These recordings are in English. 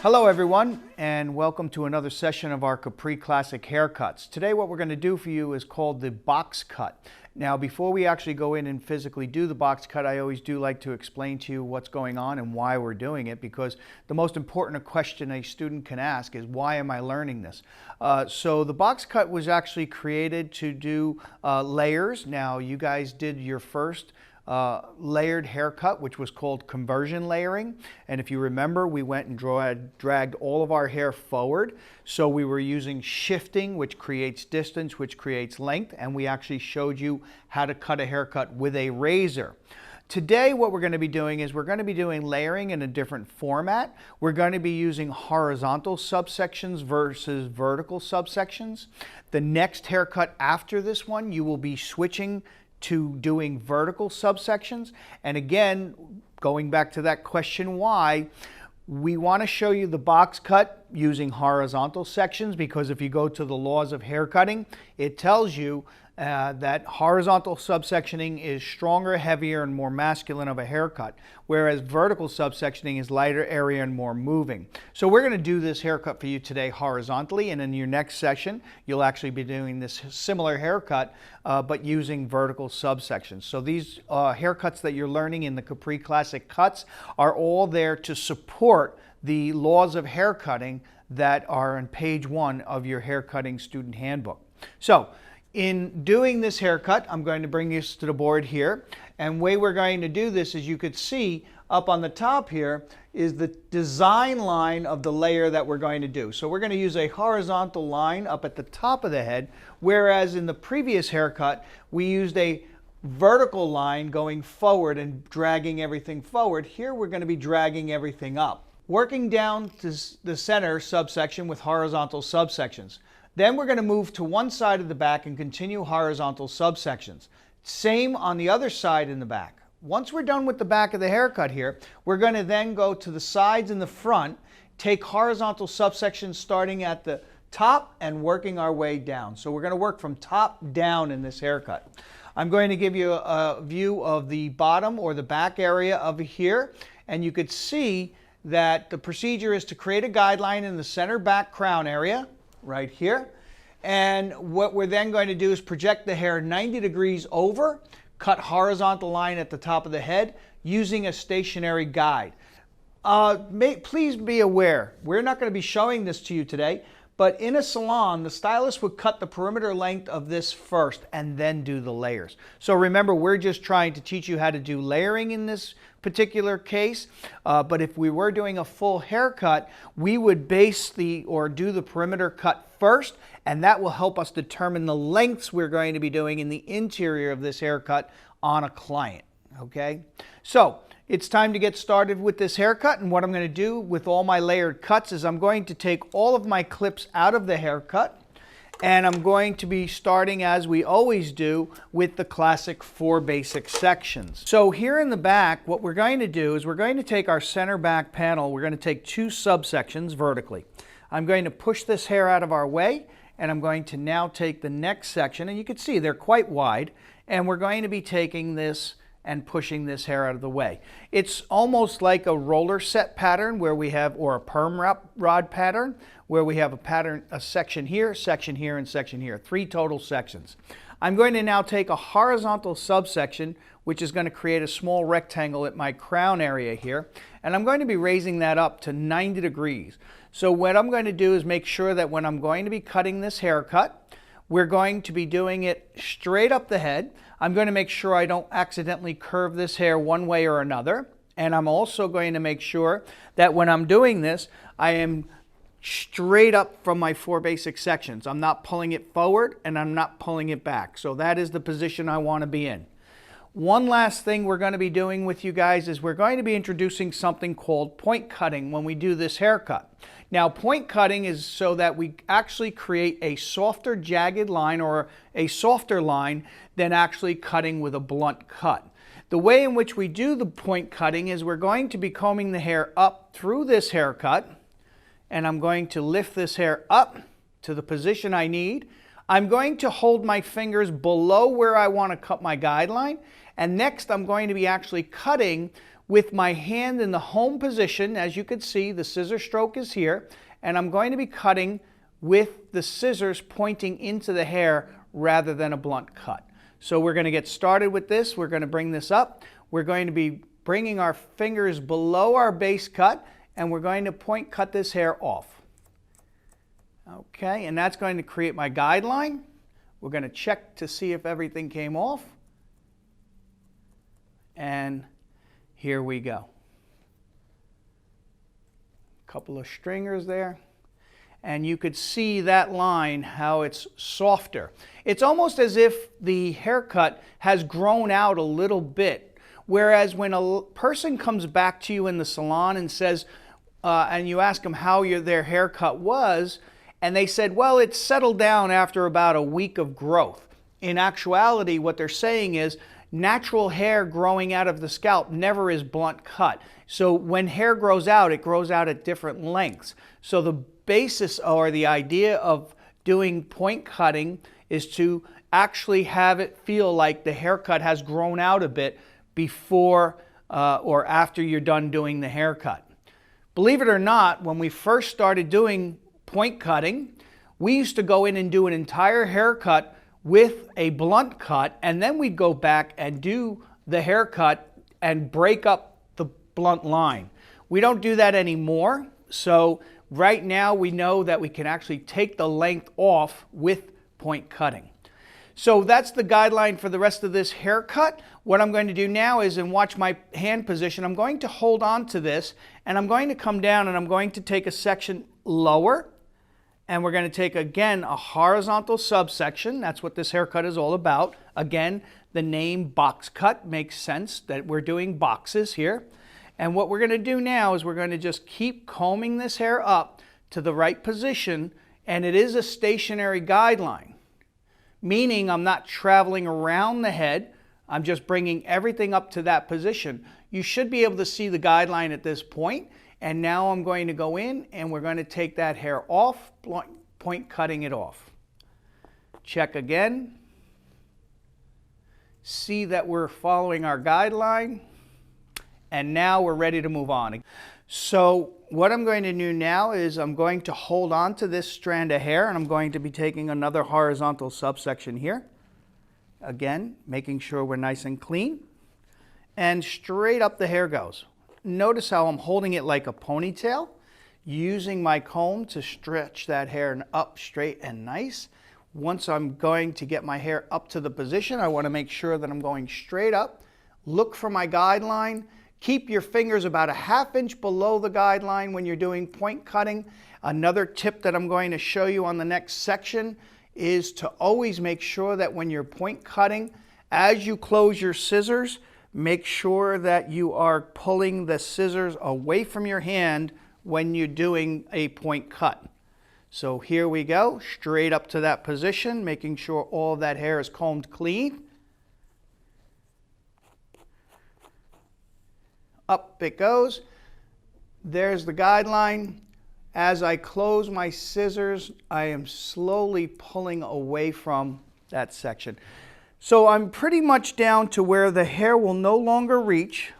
Hello everyone, and welcome to another session of our Capri Classic haircuts. Today what we're going to do for you is called the box cut. Now before we actually go in and physically do the box cut, I always do like to explain to you what's going on and why we're doing it, because the most important question a student can ask is, why am I learning this? So the box cut was actually created to do layers. Now you guys did your first layered haircut, which was called conversion layering, and if you remember, we went and dragged all of our hair forward, so we were using shifting, which creates distance, which creates length, and we actually showed you how to cut a haircut with a razor. Today what we're going to be doing is we're going to be doing layering in a different format. We're going to be using horizontal subsections versus vertical subsections. The next haircut after this one, you will be switching to doing vertical subsections. And again, going back to that question why, we want to show you the box cut using horizontal sections, because if you go to the laws of haircutting, it tells you that horizontal subsectioning is stronger, heavier, and more masculine of a haircut, whereas vertical subsectioning is lighter area and more moving. So we're going to do this haircut for you today horizontally, and in your next session you'll actually be doing this similar haircut but using vertical subsections. So these haircuts that you're learning in the Capri Classic cuts are all there to support the laws of haircutting that are on page 1 of your haircutting student handbook. So in doing this haircut, I'm going to bring you to the board here, and the way we're going to do this is, you could see up on the top here is the design line of the layer that we're going to do. So we're going to use a horizontal line up at the top of the head, whereas in the previous haircut we used a vertical line going forward and dragging everything forward. Here we're going to be dragging everything up, working down to the center subsection with horizontal subsections. Then we're going to move to one side of the back and continue horizontal subsections. Same on the other side in the back. Once we're done with the back of the haircut here, we're going to then go to the sides and the front, take horizontal subsections starting at the top and working our way down. So we're going to work from top down in this haircut. I'm going to give you a view of the bottom or the back area of here, and you could see that the procedure is to create a guideline in the center back crown area right here, and what we're then going to do is project the hair 90 degrees over, cut horizontal line at the top of the head using a stationary guide. Please be aware, we're not going to be showing this to you today, but in a salon, the stylist would cut the perimeter length of this first and then do the layers. So remember, we're just trying to teach you how to do layering in this particular case, but if we were doing a full haircut, we would do the perimeter cut first, and that will help us determine the lengths we're going to be doing in the interior of this haircut on a client. Okay, so it's time to get started with this haircut, and what I'm going to do with all my layered cuts is I'm going to take all of my clips out of the haircut, and I'm going to be starting, as we always do, with the classic 4 basic sections. So here in the back, what we're going to do is we're going to take our center back panel, we're going to take 2 subsections vertically. I'm going to push this hair out of our way, and I'm going to now take the next section, and you can see they're quite wide, and we're going to be taking this and pushing this hair out of the way. It's almost like a roller set pattern where we have, or a perm rod pattern, where we have a section here, and section here, 3 total sections. I'm going to now take a horizontal subsection, which is going to create a small rectangle at my crown area here, and I'm going to be raising that up to 90 degrees. So what I'm going to do is make sure that when I'm going to be cutting this haircut, we're going to be doing it straight up the head. I'm going to make sure I don't accidentally curve this hair one way or another. And I'm also going to make sure that when I'm doing this, I am straight up from my 4 basic sections. I'm not pulling it forward and I'm not pulling it back. So that is the position I want to be in. One last thing we're going to be doing with you guys is we're going to be introducing something called point cutting when we do this haircut. Now, point cutting is so that we actually create a softer jagged line, or a softer line, than actually cutting with a blunt cut. The way in which we do the point cutting is we're going to be combing the hair up through this haircut, and I'm going to lift this hair up to the position I need. I'm going to hold my fingers below where I want to cut my guideline, and next I'm going to be actually cutting with my hand in the home position. As you can see, the scissor stroke is here, and I'm going to be cutting with the scissors pointing into the hair rather than a blunt cut. So we're going to get started with this. We're going to bring this up. We're going to be bringing our fingers below our base cut, and we're going to point cut this hair off. Okay, and that's going to create my guideline. We're going to check to see if everything came off. And here we go. Couple of stringers there. And you could see that line, how it's softer. It's almost as if the haircut has grown out a little bit. Whereas when a person comes back to you in the salon and says, and you ask them how their haircut was, and they said, well, it settled down after about a week of growth. In actuality, what they're saying is natural hair growing out of the scalp never is blunt cut. So when hair grows out, it grows out at different lengths. So the basis or the idea of doing point cutting is to actually have it feel like the haircut has grown out a bit before or after you're done doing the haircut. Believe it or not, when we first started doing point cutting, we used to go in and do an entire haircut with a blunt cut, and then we'd go back and do the haircut and break up the blunt line. We don't do that anymore. So right now we know that we can actually take the length off with point cutting. So that's the guideline for the rest of this haircut. What I'm going to do now is, and watch my hand position, I'm going to hold on to this and I'm going to come down and I'm going to take a section lower, and we're going to take again a horizontal subsection. That's what this haircut is all about. Again, the name box cut makes sense that we're doing boxes here. And what we're going to do now is we're going to just keep combing this hair up to the right position, and it is a stationary guideline, meaning I'm not traveling around the head. I'm just bringing everything up to that position. You should be able to see the guideline at this point. And now I'm going to go in and we're going to take that hair off, point cutting it off. Check again. See that we're following our guideline. And now we're ready to move on. So what I'm going to do now is I'm going to hold on to this strand of hair, and I'm going to be taking another horizontal subsection here. Again, making sure we're nice and clean. And straight up the hair goes. Notice how I'm holding it like a ponytail, using my comb to stretch that hair up straight and nice. Once I'm going to get my hair up to the position, I want to make sure that I'm going straight up. Look for my guideline. Keep your fingers about a ½ inch below the guideline when you're doing point cutting. Another tip that I'm going to show you on the next section is to always make sure that when you're point cutting, as you close your scissors, make sure that you are pulling the scissors away from your hand when you're doing a point cut. So here we go, straight up to that position, making sure all of that hair is combed clean. Up it goes. There's the guideline. As I close my scissors, I am slowly pulling away from that section. So I'm pretty much down to where the hair will no longer reach,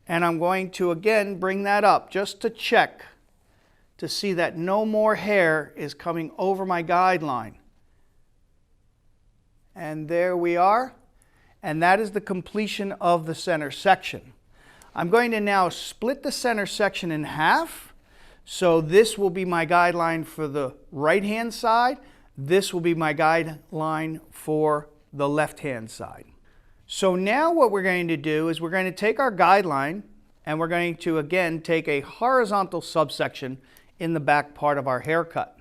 and I'm going to again bring that up just to check to see that no more hair is coming over my guideline. And there we are, and that is the completion of the center section. I'm going to now split the center section in half. So this will be my guideline for the right hand side. This will be my guideline for the left hand side. So now what we're going to do is we're going to take our guideline and we're going to again take a horizontal subsection in the back part of our haircut.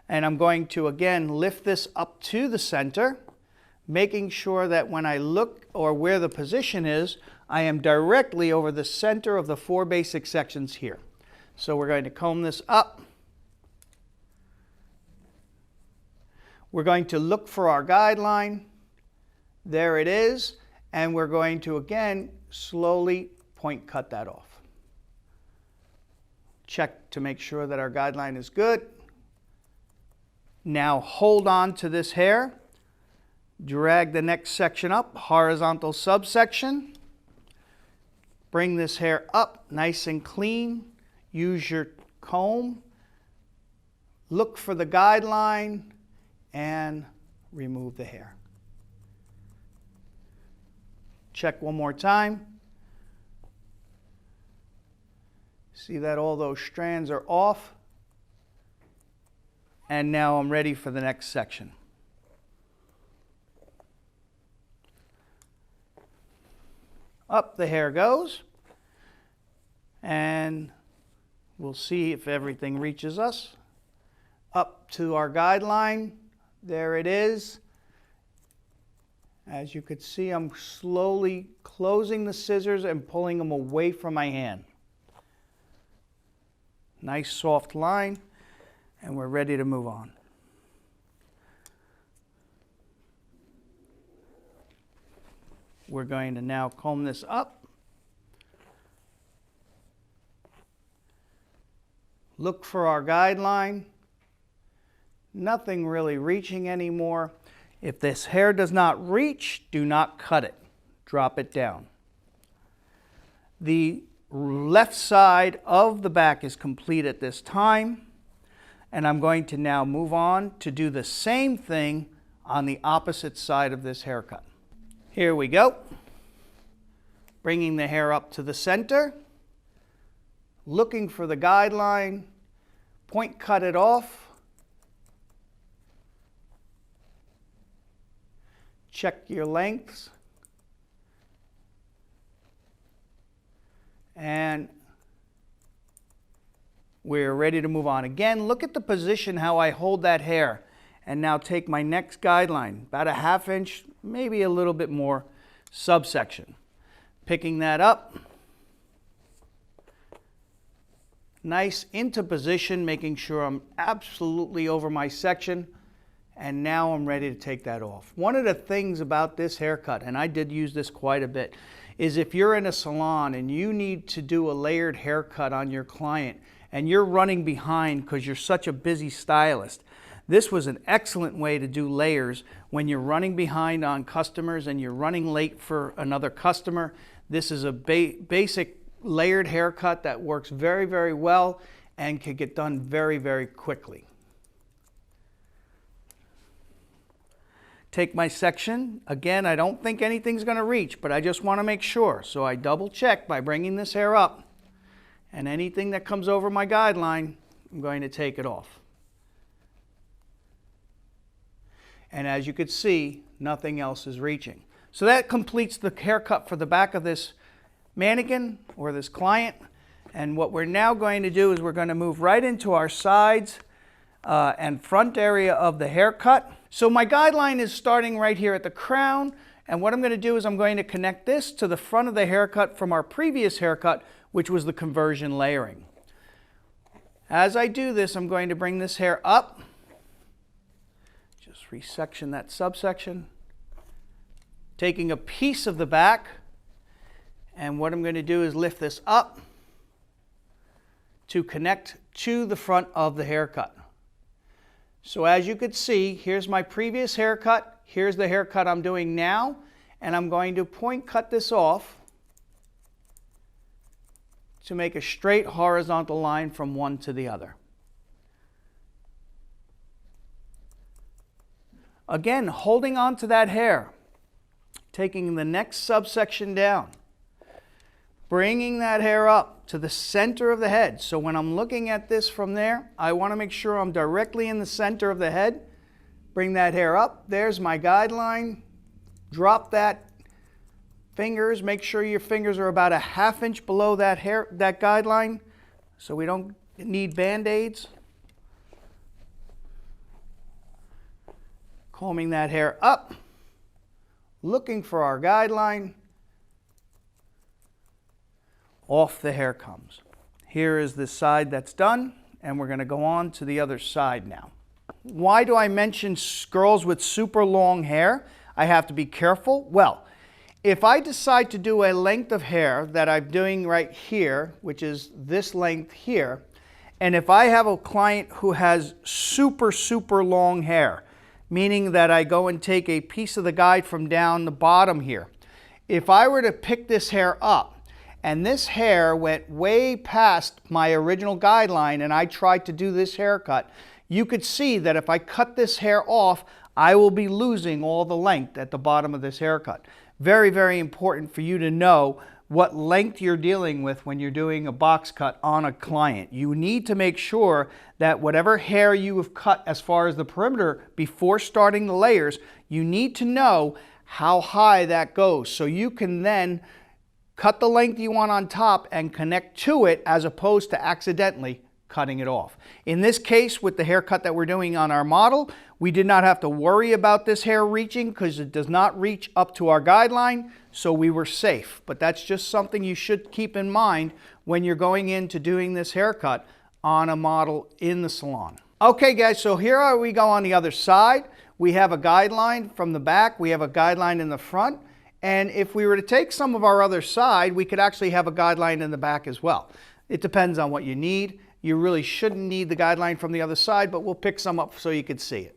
And I'm going to again lift this up to the center, making sure that when I look or where the position is, I am directly over the center of the 4 basic sections here. So we're going to comb this up. We're going to look for our guideline. There it is. And we're going to again slowly point cut that off. Check to make sure that our guideline is good. Now hold on to this hair. Drag the next section up, horizontal subsection. Bring this hair up nice and clean. Use your comb. Look for the guideline and remove the hair. Check one more time. See that all those strands are off. And now I'm ready for the next section. Up the hair goes. And we'll see if everything reaches us. Up to our guideline. There it is. As you could see, I'm slowly closing the scissors and pulling them away from my hand. Nice soft line, and we're ready to move on. We're going to now comb this up. Look for our guideline. Nothing really reaching anymore. If this hair does not reach, do not cut it. Drop it down. The left side of the back is complete at this time, and I'm going to now move on to do the same thing on the opposite side of this haircut. Here we go. Bringing the hair up to the center, looking for the guideline, point cut it off. Check your lengths. And we're ready to move on. Again, look at the position, how I hold that hair. And now take my next guideline, about a ½ inch, maybe a little bit more, subsection. Picking that up. Nice into position, making sure I'm absolutely over my section. And now I'm ready to take that off. One of the things about this haircut, and I did use this quite a bit, is if you're in a salon and you need to do a layered haircut on your client and you're running behind because you're such a busy stylist, this was an excellent way to do layers when you're running behind on customers and you're running late for another customer. This is a basic layered haircut that works very, very well and can get done very, very quickly. Take my section. Again, I don't think anything's going to reach, but I just want to make sure. So I double check by bringing this hair up, and anything that comes over my guideline, I'm going to take it off. And as you could see, nothing else is reaching. So that completes the haircut for the back of this mannequin or this client. And what we're now going to do is we're going to move right into our sides and front area of the haircut. So my guideline is starting right here at the crown, and what I'm going to do is I'm going to connect this to the front of the haircut from our previous haircut, which was the conversion layering. As I do this, I'm going to bring this hair up, just resection that subsection, taking a piece of the back, and what I'm going to do is lift this up to connect to the front of the haircut. So as you could see, here's my previous haircut, here's the haircut I'm doing now, and I'm going to point cut this off to make a straight horizontal line from one to the other. Again, holding on to that hair, taking the next subsection down, bringing that hair up to the center of the head. So when I'm looking at this from there, I want to make sure I'm directly in the center of the head. Bring that hair up. There's my guideline. Drop that fingers. Make sure your fingers are about a ½ inch below that guideline so we don't need Band-Aids. Combing that hair up. Looking for our guideline. Off the hair comes. Here is the side that's done, and we're going to go on to the other side now. Why do I mention girls with super long hair? I have to be careful. Well, if I decide to do a length of hair that I'm doing right here, which is this length here, and if I have a client who has super, super long hair, meaning that I go and take a piece of the guide from down the bottom here, if I were to pick this hair up and this hair went way past my original guideline and I tried to do this haircut, you could see that if I cut this hair off, I will be losing all the length at the bottom of this haircut. Very, very important for you to know what length you're dealing with when you're doing a box cut on a client. You need to make sure that whatever hair you have cut as far as the perimeter before starting the layers, you need to know how high that goes so you can then cut the length you want on top and connect to it as opposed to accidentally cutting it off. In this case, with the haircut that we're doing on our model, we did not have to worry about this hair reaching because it does not reach up to our guideline, so we were safe. But that's just something you should keep in mind when you're going into doing this haircut on a model in the salon. Okay guys, so here we go on the other side. We have a guideline from the back, we have a guideline in the front, and if we were to take some of our other side, we could actually have a guideline in the back as well. It depends on what you need. You really shouldn't need the guideline from the other side, but we'll pick some up so you could see it.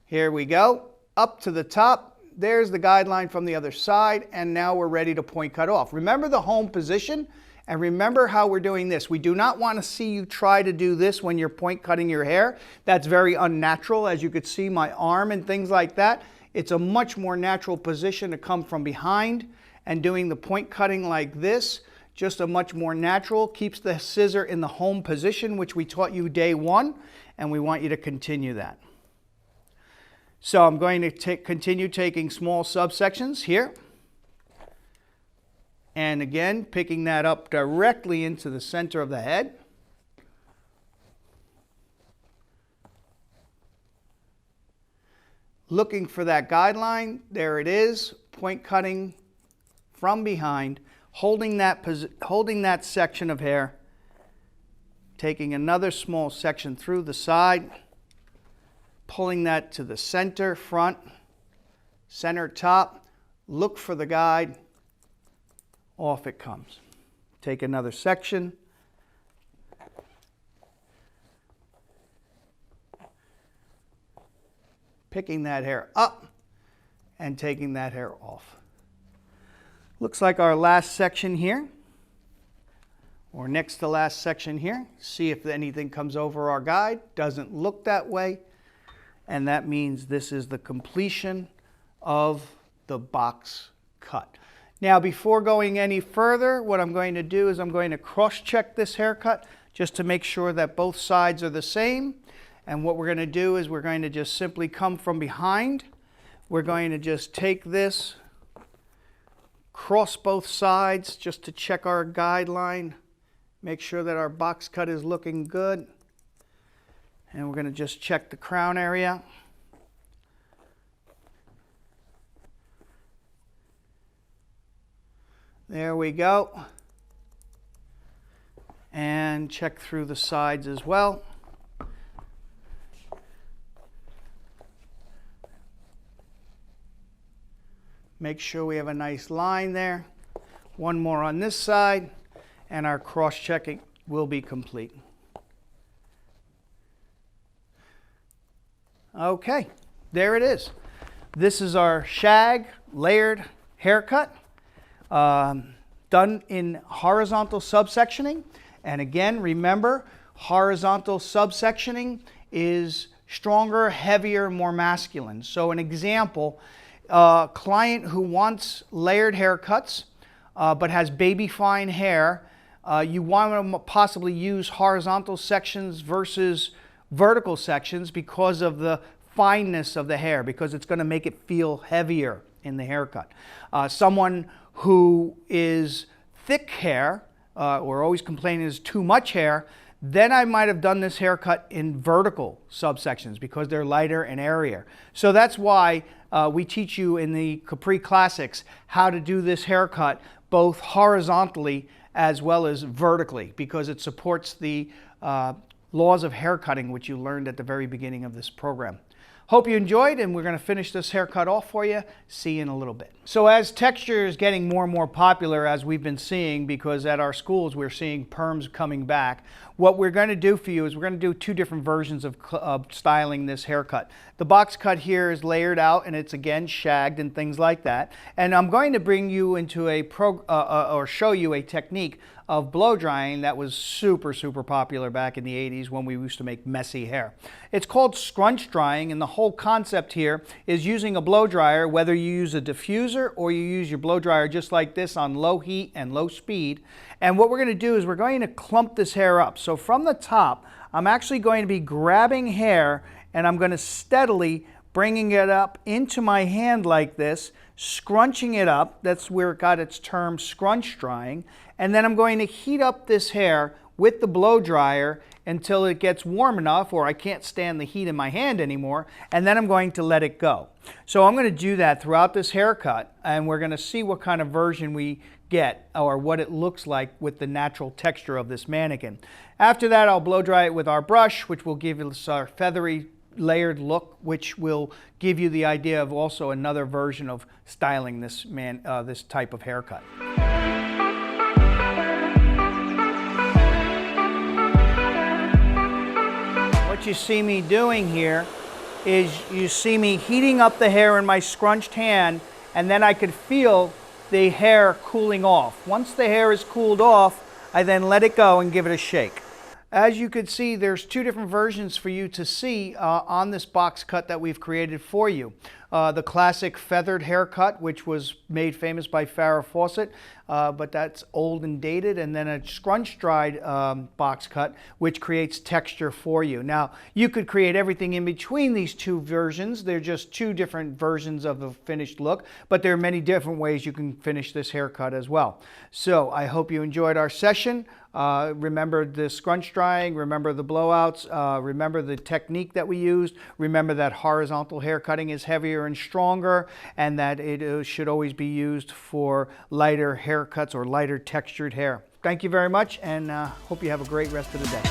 Here we go, up to the top. There's the guideline from the other side, and now we're ready to point cut off. Remember the home position, and remember how we're doing this. We do not want to see you try to do this when you're point cutting your hair. That's very unnatural, as you could see my arm and things like that. It's a much more natural position to come from behind and doing the point cutting like this. Just a much more natural, keeps the scissor in the home position, which we taught you day one, and we want you to continue that. So I'm going to continue taking small subsections here. And again, picking that up directly into the center of the head. Looking for that guideline, there it is, point cutting from behind, holding that section of hair, taking another small section through the side, pulling that to the center, front, center, top, look for the guide, off it comes. Take another section, picking that hair up and taking that hair off. Looks like our last section here, or next to last section here. See if anything comes over our guide. Doesn't look that way. And that means this is the completion of the box cut. Now, before going any further, what I'm going to do is I'm going to cross-check this haircut just to make sure that both sides are the same. And what we're going to do is we're going to just simply come from behind. We're going to just take this, cross both sides just to check our guideline, make sure that our box cut is looking good. And we're going to just check the crown area. There we go. And check through the sides as well. Make sure we have a nice line there. One more on this side, and our cross-checking will be complete. Okay, there it is. This is our shag layered haircut done in horizontal subsectioning. And again, remember, horizontal subsectioning is stronger, heavier, more masculine. So an example, a client who wants layered haircuts but has baby fine hair, you want to possibly use horizontal sections versus vertical sections because of the fineness of the hair, because it's going to make it feel heavier in the haircut. Someone who is thick hair, or always complaining is too much hair, then I might have done this haircut in vertical subsections because they're lighter and airier. So that's why we teach you in the Capri Classics how to do this haircut both horizontally as well as vertically, because it supports the laws of haircutting, which you learned at the very beginning of this program. Hope you enjoyed, and we're going to finish this haircut off for you. See you in a little bit. So as texture is getting more and more popular, as we've been seeing, because at our schools we're seeing perms coming back, What we're going to do for you is we're going to do two different versions of styling this haircut. The box cut here is layered out and it's again shagged and things like that. And I'm going to bring you into or show you a technique of blow drying that was super popular back in the 80s when we used to make messy hair. It's called scrunch drying, and the whole concept here is using a blow dryer, whether you use a diffuser or you use your blow dryer just like this on low heat and low speed. And what we're going to do is we're going to clump this hair up. So from the top, I'm actually going to be grabbing hair and I'm going to steadily bringing it up into my hand like this, scrunching it up. That's where it got its term scrunch drying. And then I'm going to heat up this hair with the blow dryer until it gets warm enough or I can't stand the heat in my hand anymore, and then I'm going to let it go. So I'm going to do that throughout this haircut, and we're going to see what kind of version we get or what it looks like with the natural texture of this mannequin. After that, I'll blow dry it with our brush, which will give us our feathery layered look, which will give you the idea of also another version of styling this this type of haircut. What you see me doing here is you see me heating up the hair in my scrunched hand, and then I could feel the hair cooling off. Once the hair is cooled off, I then let it go and give it a shake. As you can see, there's two different versions for you to see on this box cut that we've created for you. The classic feathered haircut, which was made famous by Farrah Fawcett, but that's old and dated, and then a scrunch dried box cut, which creates texture for you. Now, you could create everything in between these two versions. They're just two different versions of the finished look, but there are many different ways you can finish this haircut as well. So I hope you enjoyed our session. Remember the scrunch drying, remember the blowouts, remember the technique that we used, remember that horizontal hair cutting is heavier and stronger, and that it should always be used for lighter haircuts or lighter textured hair. Thank you very much, and hope you have a great rest of the day.